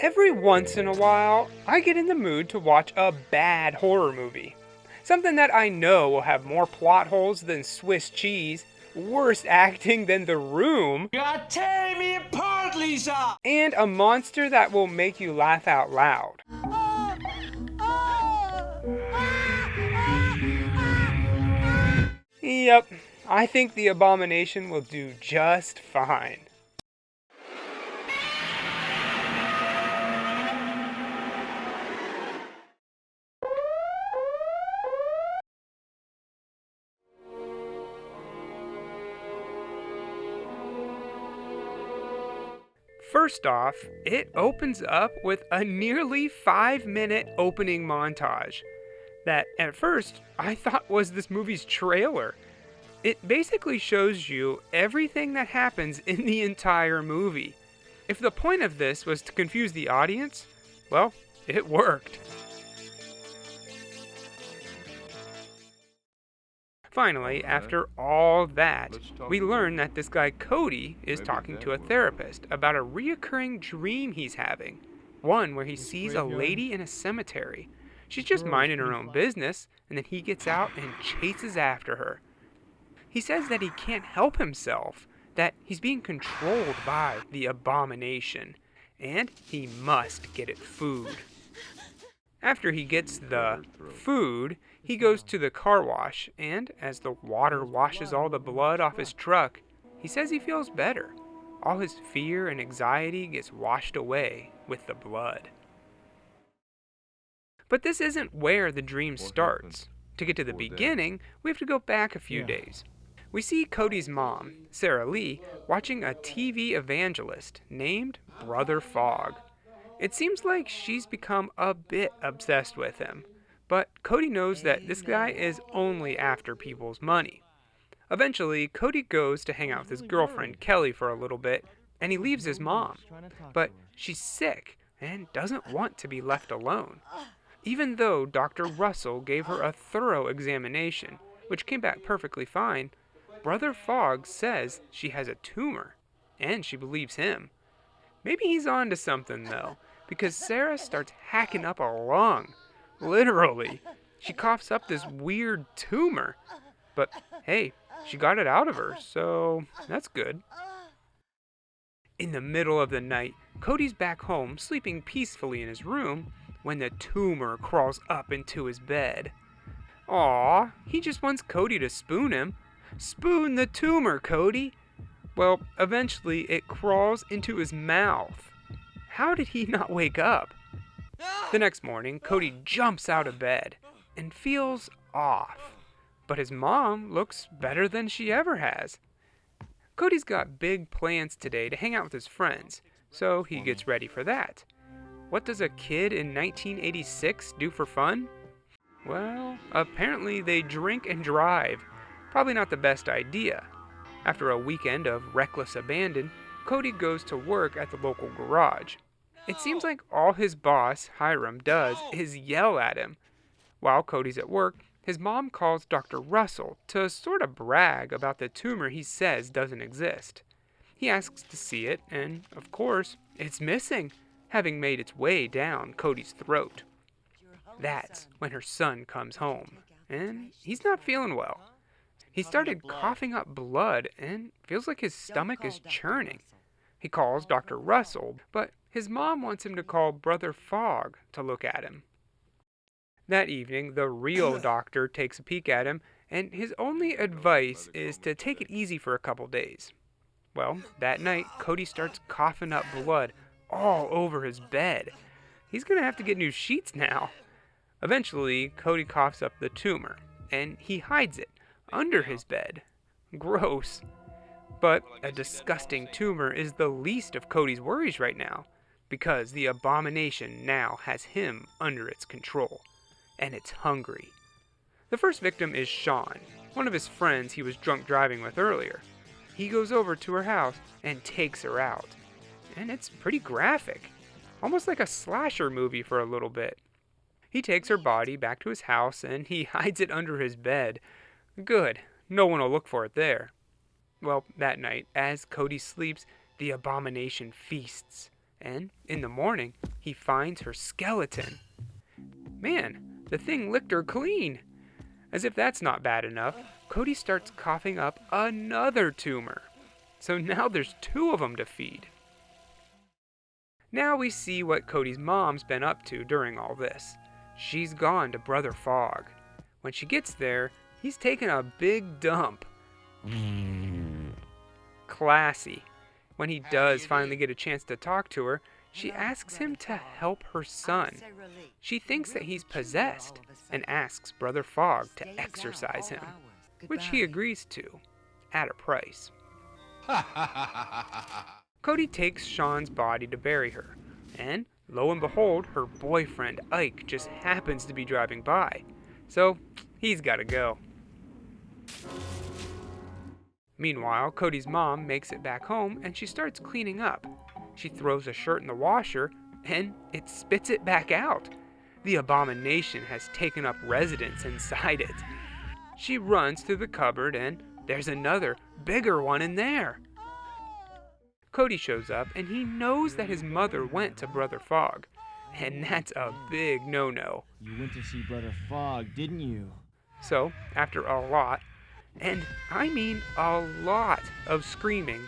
Every once in a while, I get in the mood to watch a bad horror movie. Something that I know will have more plot holes than Swiss cheese, worse acting than The Room, You're tearing me apart, Lisa! and a monster that will make you laugh out loud. Yep, I think The Abomination will do just fine. First off, it opens up with a nearly 5-minute opening montage that at first I thought was this movie's trailer. It basically shows you everything that happens in the entire movie. If the point of this was to confuse the audience, well, it worked. Finally, after all that, we learn that this guy Cody is talking to a therapist about a reoccurring dream he's having. One where he sees a lady in a cemetery. She's just minding her own business, and then he gets out and chases after her. He says that he can't help himself, that he's being controlled by the Abomination, and he must get it food. After he gets the food, he goes to the car wash, and as the water washes all the blood off his truck, he says he feels better. All his fear and anxiety gets washed away with the blood. But this isn't where the dream starts. To get to the beginning, we have to go back a few days. We see Cody's mom, Sarah Lee, watching a TV evangelist named Brother Fogg. It seems like she's become a bit obsessed with him, but Cody knows that this guy is only after people's money. Eventually, Cody goes to hang out with his girlfriend Kelly for a little bit, and he leaves his mom. But she's sick and doesn't want to be left alone. Even though Dr. Russell gave her a thorough examination, which came back perfectly fine, Brother Fogg says she has a tumor, and she believes him. Maybe he's on to something, though, because Sarah starts hacking up a lung. Literally. She coughs up this weird tumor. But hey, she got it out of her, so that's good. In the middle of the night, Cody's back home, sleeping peacefully in his room, when the tumor crawls up into his bed. Aw, he just wants Cody to spoon him. Spoon the tumor, Cody! Well, eventually it crawls into his mouth. How did he not wake up? The next morning, Cody jumps out of bed and feels off. But his mom looks better than she ever has. Cody's got big plans today to hang out with his friends, so he gets ready for that. What does a kid in 1986 do for fun? Well, apparently they drink and drive. Probably not the best idea. After a weekend of reckless abandon, Cody goes to work at the local garage. It seems like all his boss, Hiram, does is yell at him. While Cody's at work, his mom calls Dr. Russell to sort of brag about the tumor he says doesn't exist. He asks to see it, and of course, it's missing, having made its way down Cody's throat. That's when her son comes home, and he's not feeling well. He started coughing up blood and feels like his stomach is churning. He calls Dr. Russell, but his mom wants him to call Brother Fogg to look at him. That evening, the real doctor takes a peek at him, and his only advice is to take it easy for a couple days. Well, that night, Cody starts coughing up blood all over his bed. He's going to have to get new sheets now. Eventually, Cody coughs up the tumor, and he hides it under his bed. Gross. But a disgusting tumor is the least of Cody's worries right now, because the Abomination now has him under its control, and it's hungry. The first victim is Sean, one of his friends he was drunk driving with earlier. He goes over to her house and takes her out, and it's pretty graphic, almost like a slasher movie for a little bit. He takes her body back to his house and he hides it under his bed. Good, no one will look for it there. Well, that night, as Cody sleeps, the Abomination feasts, and in the morning, he finds her skeleton. Man, the thing licked her clean. As if that's not bad enough, Cody starts coughing up another tumor. So now there's 2 of them to feed. Now we see what Cody's mom's been up to during all this. She's gone to Brother Fogg. When she gets there, he's taking a big dump. Classy. When he does finally get a chance to talk to her, she asks him to help her son. She thinks that he's possessed and asks Brother Fogg to exorcise him, which he agrees to, at a price. Cody takes Sean's body to bury her, and lo and behold, her boyfriend Ike just happens to be driving by, so he's gotta go. Meanwhile, Cody's mom makes it back home and she starts cleaning up. She throws a shirt in the washer and it spits it back out. The abomination has taken up residence inside it. She runs through the cupboard and there's another, bigger one in there. Cody shows up and he knows that his mother went to Brother Fogg, and that's a big no-no. You went to see Brother Fogg, didn't you? So, after a lot, and I mean a lot of screaming,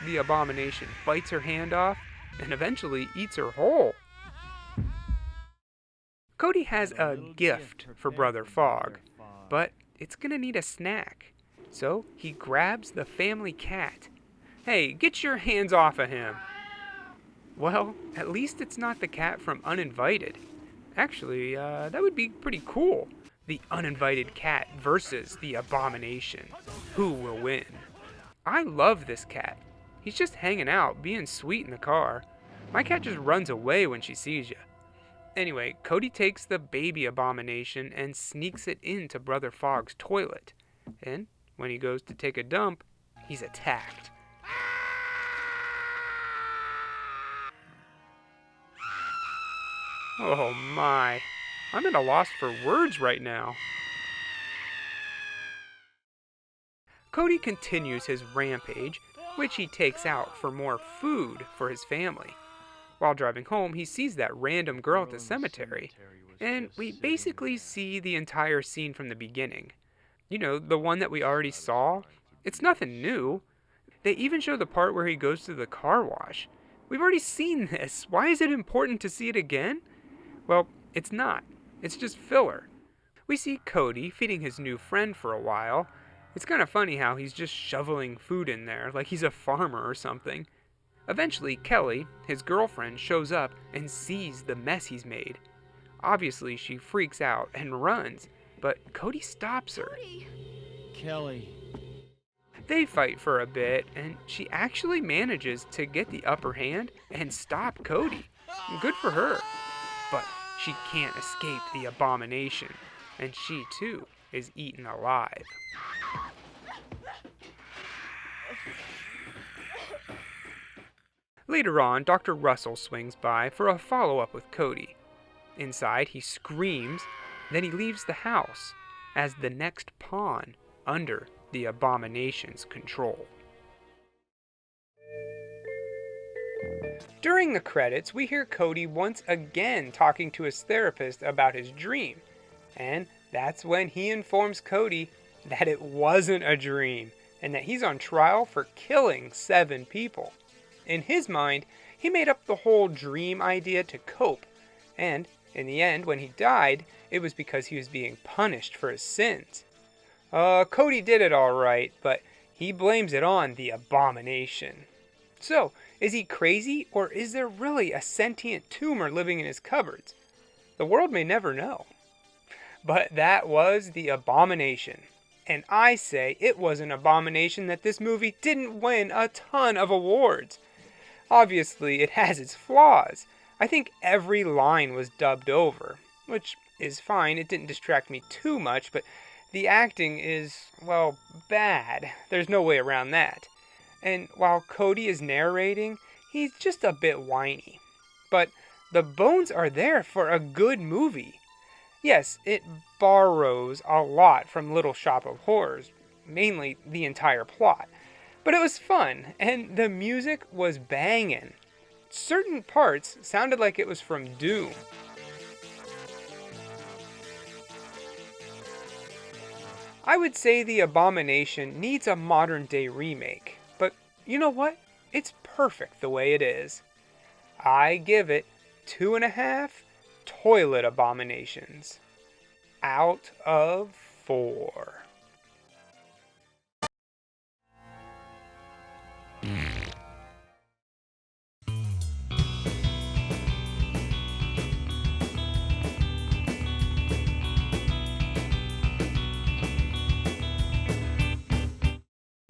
the abomination bites her hand off and eventually eats her whole. Cody has a gift for Brother Fogg, but it's gonna need a snack. So he grabs the family cat. Hey, get your hands off of him. Well, at least it's not the cat from Uninvited. Actually, that would be pretty cool. The uninvited cat versus the abomination. Who will win? I love this cat. He's just hanging out, being sweet in the car. My cat just runs away when she sees you. Anyway, Cody takes the baby abomination and sneaks it into Brother Fogg's toilet. And when he goes to take a dump, he's attacked. Oh my. I'm at a loss for words right now. Cody continues his rampage, which he takes out for more food for his family. While driving home, he sees that random girl at the cemetery, and we basically see the entire scene from the beginning. You know, the one that we already saw. It's nothing new. They even show the part where he goes to the car wash. We've already seen this. Why is it important to see it again? Well, it's not. It's just filler. We see Cody feeding his new friend for a while. It's kind of funny how he's just shoveling food in there like he's a farmer or something. Eventually, Kelly, his girlfriend, shows up and sees the mess he's made. Obviously, she freaks out and runs, but Cody stops her. Kelly. They fight for a bit, and she actually manages to get the upper hand and stop Cody. Good for her. But she can't escape the abomination, and she too is eaten alive. Later on, Dr. Russell swings by for a follow-up with Cody. Inside, he screams, then he leaves the house as the next pawn under the abomination's control. During the credits, we hear Cody once again talking to his therapist about his dream, and that's when he informs Cody that it wasn't a dream, and that he's on trial for killing 7 people. In his mind, he made up the whole dream idea to cope, and in the end, when he died, it was because he was being punished for his sins. Cody did it all right, but he blames it on the abomination. So, is he crazy, or is there really a sentient tumor living in his cupboards? The world may never know. But that was the Abomination. And I say it was an abomination that this movie didn't win a ton of awards. Obviously, it has its flaws. I think every line was dubbed over, which is fine. It didn't distract me too much, but the acting is, well, bad. There's no way around that. And while Cody is narrating, he's just a bit whiny. But the bones are there for a good movie. Yes, it borrows a lot from Little Shop of Horrors, mainly the entire plot. But it was fun, and the music was bangin'. certain parts sounded like it was from Doom. I would say the Abomination needs a modern day remake, but you know what? It's perfect the way it is. I give it 2.5 toilet abominations out of 4.